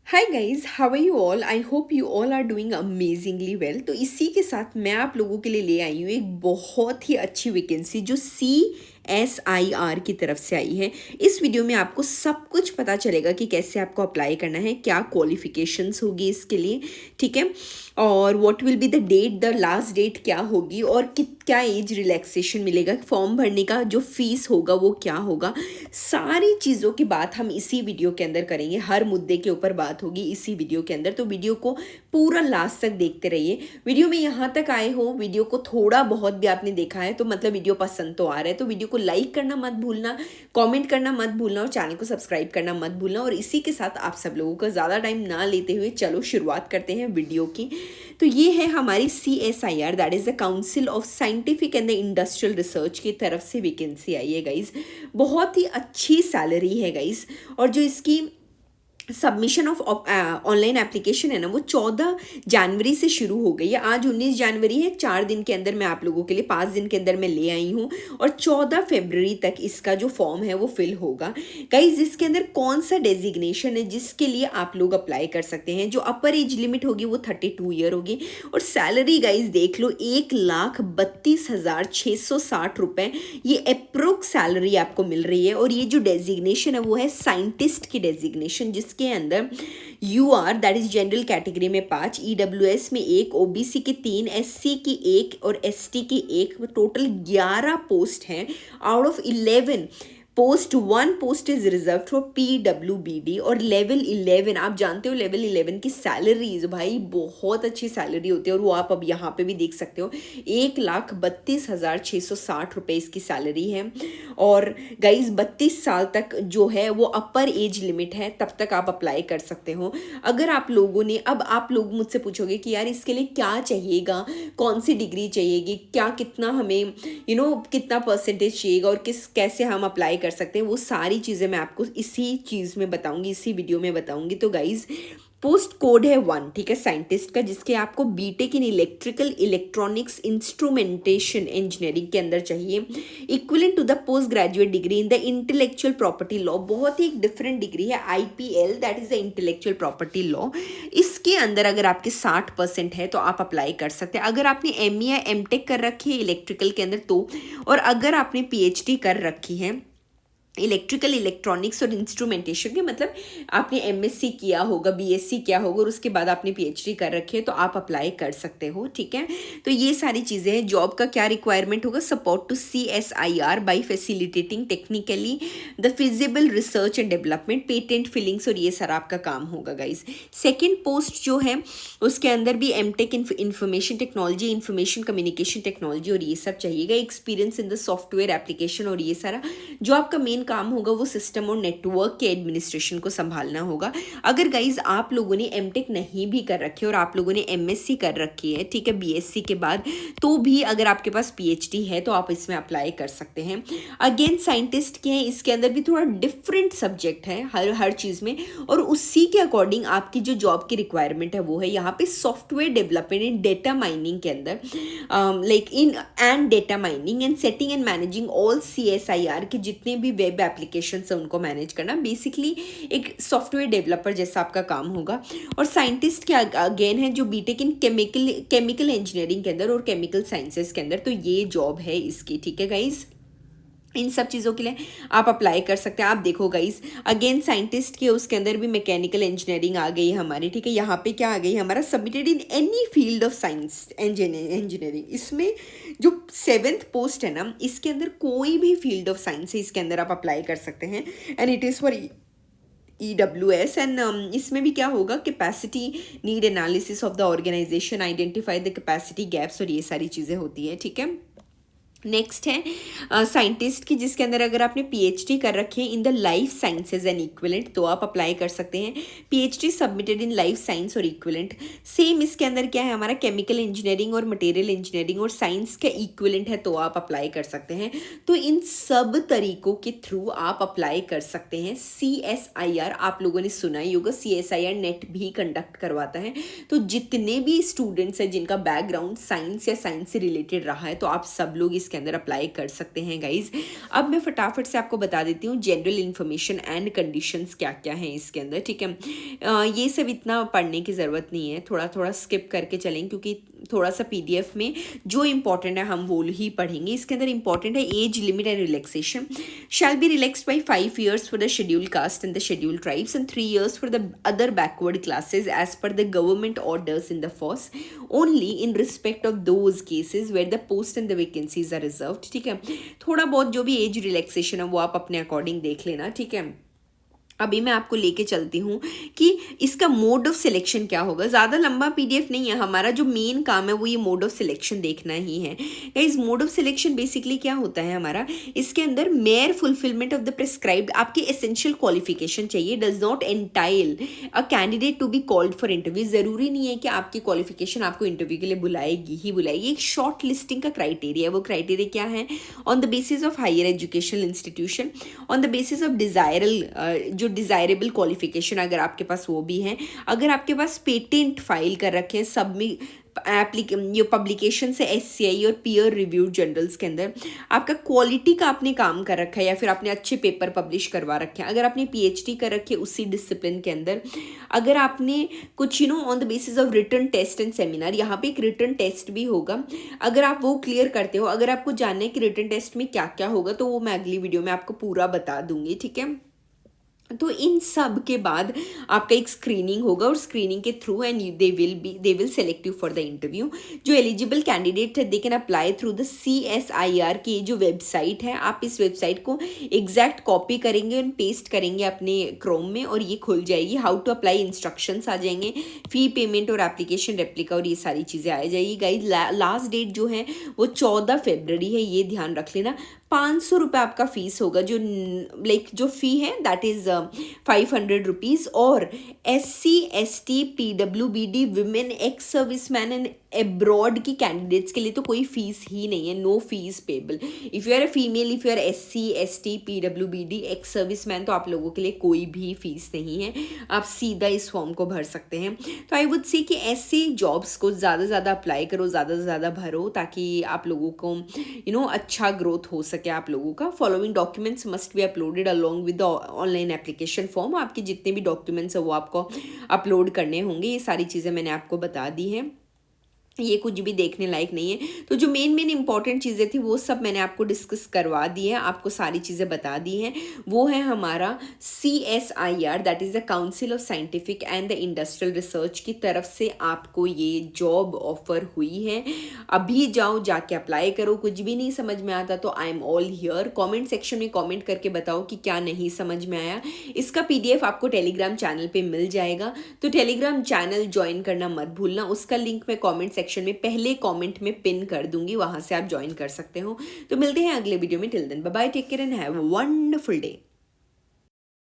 Hi guys, how are you all? I hope you all are doing amazingly well. तो इसी के साथ मैं आप लोगों के लिए ले आई हूँ एक बहुत ही अच्छी वैकेंसी जो CSIR की तरफ से आई है। इस वीडियो में आपको सब कुछ पता चलेगा कि कैसे आपको अप्लाई करना है, क्या क्वालिफिकेशंस होगी इसके लिए, ठीक है, और what will be the date, the last date क्या होगी, और क्या एज रिलैक्सेशन मिलेगा, फॉर्म भरने का जो फीस होगा वो क्या होगा। सारी चीज़ों की बात हम इसी वीडियो के अंदर करेंगे। हर मुद्दे के ऊपर बात होगी इसी वीडियो के अंदर, तो वीडियो को पूरा लास्ट तक देखते रहिए। वीडियो में यहाँ तक आए हो, वीडियो को थोड़ा बहुत भी आपने देखा है तो मतलब वीडियो पसंद तो आ रहा है, तो वीडियो को लाइक करना मत भूलना, कमेंट करना मत भूलना और चैनल को सब्सक्राइब करना मत भूलना। और इसी के साथ आप सब लोगों का ज़्यादा टाइम ना लेते हुए चलो शुरुआत करते हैं वीडियो की। तो ये है हमारी CSIR, that is the council of scientific and the industrial research की तरफ से वैकेंसी आई है गाइज। बहुत ही अच्छी सैलरी है गाइज। और जो इसकी सबमिशन ऑफ ऑनलाइन एप्लीकेशन है ना, वो 14 जनवरी से शुरू हो गई है। आज 19 जनवरी है, 4 दिन के अंदर मैं आप लोगों के लिए 5 दिन के अंदर मैं ले आई हूँ और 14 फरवरी तक इसका जो फॉर्म है वो फिल होगा। गाइज, इसके अंदर कौन सा डेजिग्नेशन है जिसके लिए आप लोग अप्लाई कर सकते हैं? जो अपर एज लिमिट होगी वो 32 ईयर होगी। और सैलरी गाइज देख लो, 1,32,660 रुपये ये अप्रोक्स सैलरी आपको मिल रही है। और ये जो डेजिग्नेशन है वो है साइंटिस्ट की डेजिग्नेशन, जिसके अंदर UR that is general category में 5, EWS में 1, OBC की 3, SC की 1 और ST की 1, टोटल 11 पोस्ट हैं। Out of 11 post 1 post is reserve for PWBD। और लेवल 11 आप जानते हो, लेवल 11 की सैलरीज भाई बहुत अच्छी सैलरी होती है, और वो आप अब यहाँ पे भी देख सकते हो। 1,32,660 रुपये इसकी सैलरी है। और गाइज 32 साल तक जो है वो अपर एज लिमिट है, तब तक आप अप्लाई कर सकते हो। अगर आप लोगों ने, अब आप लोग मुझसे पूछोगे कि यार इसके लिए क्या चाहिएगा, कौन सी डिग्री चाहिएगी, क्या कितना हमें कितना परसेंटेज चाहिएगा और कैसे हम अप्लाई कर सकते हैं, वो सारी चीज़ें मैं आपको इसी चीज़ में बताऊंगी, इसी वीडियो में बताऊंगी। तो गाइज पोस्ट कोड है 1, ठीक है, साइंटिस्ट का, जिसके आपको BTech in electrical electronics instrumentation engineering के अंदर चाहिए, equivalent to the post graduate degree in the intellectual property law. बहुत ही एक डिफरेंट डिग्री है, IPL that is the intellectual property law. इसके अंदर अगर आपके 60% है तो आप अप्लाई कर सकते हैं। अगर आपने ME या MTech कर रखी है इलेक्ट्रिकल के अंदर तो, और अगर आपने PhD कर रखी है इलेक्ट्रिकल इलेक्ट्रॉनिक्स और इंस्ट्रूमेंटेशन के, मतलब आपने MSc किया होगा, BSc किया होगा और उसके बाद आपने PhD कर रखी है, तो आप अप्लाई कर सकते हो, ठीक है। तो ये सारी चीज़ें हैं। जॉब का क्या रिक्वायरमेंट होगा? Support to CSIR by facilitating technically the feasible research and development, patent filings, और ये सारा आपका काम होगा गाइज। सेकेंड पोस्ट जो है उसके अंदर भी MTech information technology, information communication technology और ये सब चाहिएगा, experience in the software application, और ये सारा जो आपका मेन काम होगा वो सिस्टम और नेटवर्क के एडमिनिस्ट्रेशन को संभालना होगा। अगर गाइज आप लोगों ने MTech नहीं भी कर रखी है और आप लोगों ने MSc कर रखी है, ठीक है, BSc के बाद, तो भी अगर आपके पास PhD है तो आप इसमें अप्लाई कर सकते हैं। अगेन साइंटिस्ट के हैं, इसके अंदर भी थोड़ा डिफरेंट सब्जेक्ट है हर चीज़ में, और उसी के अकॉर्डिंग आपकी जो जॉब की रिक्वायरमेंट है वो है यहाँ पे software development in data mining के अंदर, like in and data mining and setting and managing all CSIR के जितने भी वेब एप्लीकेशन है उनको मैनेज करना। बेसिकली एक सॉफ्टवेयर डेवलपर जैसा आपका काम होगा। और साइंटिस्ट के अगेन है जो बीटेक इन केमिकल इंजीनियरिंग के अंदर और केमिकल साइंसेस के अंदर, तो ये जॉब है इसकी, ठीक है गाइज। इन सब चीज़ों के लिए आप अप्लाई कर सकते हैं। आप देखो गाइस, अगेन साइंटिस्ट के उसके अंदर भी मैकेनिकल इंजीनियरिंग आ गई हमारी, ठीक है। यहाँ पे क्या आ गई हमारा, submitted in any field of science engineering. इसमें जो 7th पोस्ट है ना, इसके अंदर कोई भी फील्ड ऑफ साइंस है, इसके अंदर आप अप्लाई कर सकते हैं। And it is for EWS। And इसमें भी क्या होगा, capacity need analysis of the organisation, identify the capacity gaps, और ये सारी चीज़ें होती है, ठीक है। नेक्स्ट है साइंटिस्ट की, जिसके अंदर अगर आपने PhD कर रखी है in the life sciences and equivalent तो आप अप्लाई कर सकते हैं। PhD submitted in life science और इक्विवेलेंट। सेम इसके अंदर क्या है हमारा, केमिकल इंजीनियरिंग और मटेरियल इंजीनियरिंग और साइंस का इक्विवेलेंट है तो आप अप्लाई कर सकते हैं। तो इन सब तरीकों के थ्रू आप अप्लाई कर सकते हैं। CSIR आप लोगों ने सुना ही होगा, CSIR नेट भी कंडक्ट करवाता है। तो जितने भी स्टूडेंट्स हैं जिनका बैकग्राउंड साइंस या साइंस से रिलेटेड रहा है, तो आप सब लोग इस इसके अंदर अप्लाई कर सकते हैं गाइज। अब मैं फटाफट से आपको बता देती हूँ जनरल इन्फॉर्मेशन एंड कंडीशंस क्या क्या हैं इसके अंदर, ठीक है। ये सब इतना पढ़ने की ज़रूरत नहीं है, थोड़ा थोड़ा स्किप करके चलें क्योंकि थोड़ा सा PDF में जो इंपॉर्टेंट है हम वो ही पढ़ेंगे। इसके अंदर इंपॉर्टेंट है age limit and relaxation shall be relaxed by 5 years for the scheduled caste and the scheduled tribes and 3 years for the other backward classes as per the government orders in the first only in respect of those cases where the post and the vacancies are reserved, ठीक है। थोड़ा बहुत जो भी age relaxation है वो आप अपने अकॉर्डिंग देख लेना, ठीक है। अभी मैं आपको लेके चलती हूँ कि इसका मोड ऑफ सिलेक्शन क्या होगा। ज़्यादा लंबा PDF नहीं है, हमारा जो मेन काम है वो ये मोड ऑफ सिलेक्शन देखना ही है। Guys mode of selection basically क्या होता है हमारा, इसके अंदर mere fulfilment of the prescribed आपकी एसेंशियल क्वालिफिकेशन चाहिए does not entitle a candidate to be called for interview. ज़रूरी नहीं है कि आपकी क्वालिफिकेशन आपको इंटरव्यू के लिए बुलाएगी ही बुलाएगी। एक शॉर्ट लिस्टिंग का क्राइटेरिया है, वो क्राइटेरिया क्या है, on the basis of higher educational institution, on the basis of जो डिज़ायरेबल क्वालिफिकेशन अगर आपके पास वो भी है, अगर आपके पास पेटेंट फाइल कर रखे हैं जो पब्लिकेशन से SCI और पीयर रिव्यूड जर्नल्स के अंदर आपका क्वालिटी का आपने काम कर रखा है या फिर आपने अच्छे पेपर पब्लिश करवा रखे हैं, अगर आपने PhD कर रखी है उसी डिसिप्लिन के अंदर, अगर आपने कुछ on the basis of written test and seminar, यहाँ पे एक रिटन टेस्ट भी होगा, अगर आप वो क्लियर करते हो, अगर आपको जानना है कि रिटन टेस्ट में क्या क्या होगा तो वो मैं अगली वीडियो में आपको पूरा बता दूंगी, ठीक है। तो इन सब के बाद आपका एक स्क्रीनिंग होगा और स्क्रीनिंग के through and they will select you for the interview. जो एलिजिबल कैंडिडेट है they can apply through the CSIR की जो वेबसाइट है, आप इस वेबसाइट को एग्जैक्ट कॉपी करेंगे और पेस्ट करेंगे अपने क्रोम में और ये खुल जाएगी। हाउ टू अप्लाई इंस्ट्रक्शंस आ जाएंगे, फी पेमेंट और एप्लीकेशन रेप्लिका और ये सारी चीज़ें आ जाएगी। गाइस लास्ट डेट जो है वो 14 फरवरी है, ये ध्यान रख लेना। 500 रुपये आपका फीस होगा, जो फ़ी है दैट इज़ 500 रुपीज़। और SC ST PWBD women ex service man and abroad की कैंडिडेट्स के लिए तो कोई फीस ही नहीं है, no fees payable. If you are a female, if you are SC ST PWBD ex service man, तो आप लोगों के लिए कोई भी फीस नहीं है, आप सीधा इस फॉर्म को भर सकते हैं। तो आई वुड से कि ऐसे जॉब्स को ज़्यादा से ज़्यादा अप्लाई करो, ज़्यादा से ज़्यादा भरो ताकि आप लोगों को अच्छा ग्रोथ हो सके आप लोगों का। Following documents must be uploaded along with the online application form. आपके जितने भी डॉक्यूमेंट्स है वो आपको अपलोड करने होंगे। ये सारी चीज़ें मैंने आपको बता दी हैं, ये कुछ भी देखने लायक नहीं है। तो जो मेन इंपॉर्टेंट चीज़ें थी वो सब मैंने आपको डिस्कस करवा दी है, आपको सारी चीज़ें बता दी हैं। वो है हमारा CSIR that is the council of scientific and the industrial research की तरफ से आपको ये जॉब ऑफर हुई है। अभी जाओ, जाके अप्लाई करो। कुछ भी नहीं समझ में आता तो I am all here. Comment section में कॉमेंट करके बताओ कि क्या नहीं समझ में आया। इसका PDF आपको टेलीग्राम चैनल पे मिल जाएगा, तो टेलीग्राम चैनल ज्वाइन करना मत भूलना। उसका लिंक मैं कॉमेंट सेक्शन में पहले कमेंट में पिन कर दूंगी, वहां से आप ज्वाइन कर सकते हो। तो मिलते हैं अगले वीडियो में। Till then bye bye, take care and have a wonderful day.